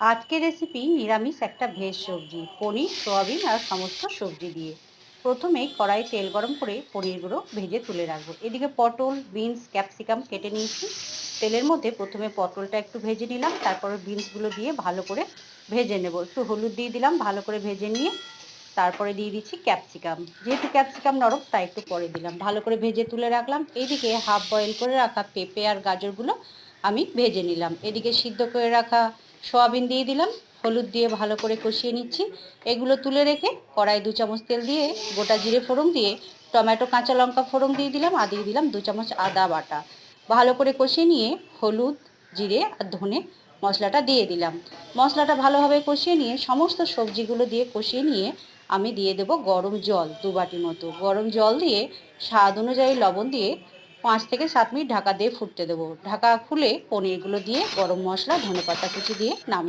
আজকের রেসিপি নিরামিষ একটা ভেজ সবজি, পনির, সোয়াবিন আর সমস্ত সবজি দিয়ে। প্রথমে কড়াই তেল গরম করে পনিরগুলো ভেজে তুলে রাখবো। এদিকে পটল, বিনস, ক্যাপসিকাম কেটে নিয়েছি। তেলের মধ্যে প্রথমে পটলটা একটু ভেজে নিলাম, তারপরে বিনসগুলো দিয়ে ভালো করে ভেজে নেব। একটু হলুদ দিয়ে দিলাম, ভালো করে ভেজে নিয়ে তারপরে দিয়ে দিচ্ছি ক্যাপসিকাম। যেহেতু ক্যাপসিকাম নরম তাই একটু পরে দিলাম, ভালো করে ভেজে তুলে রাখলাম। এইদিকে হাফ বয়েল করে রাখা পেঁপে আর গাজরগুলো আমি ভেজে নিলাম। এদিকে সিদ্ধ করে রাখা সোয়াবিন দিয়ে দিলাম, হলুদ দিয়ে ভালো করে কষিয়ে নিচ্ছি। এগুলো তুলে রেখে কড়াই 2 চামচ তেল দিয়ে গোটা জিরে ফোড়ন দিয়ে টমেটো কাঁচা লঙ্কা ফোড়ন দিয়ে দিলাম, আর দিয়ে দিলাম 2 চামচ আদা বাটা। ভালো করে কষিয়ে নিয়ে হলুদ, জিরে আর ধনে মশলাটা দিয়ে দিলাম। মশলাটা ভালোভাবে কষিয়ে নিয়ে সমস্ত সবজিগুলো দিয়ে কষিয়ে নিয়ে আমি দিয়ে দেব গরম জল 2 বাটি মতো। গরম জল দিয়ে স্বাদ অনুযায়ী লবণ দিয়ে 5 থেকে 7 মিনিট ঢাকা দিয়ে ফুটতে দেবো। ঢাকা খুলে পনিরগুলো দিয়ে গরম মশলা, ধনেপাতা কুচি দিয়ে নামিয়ে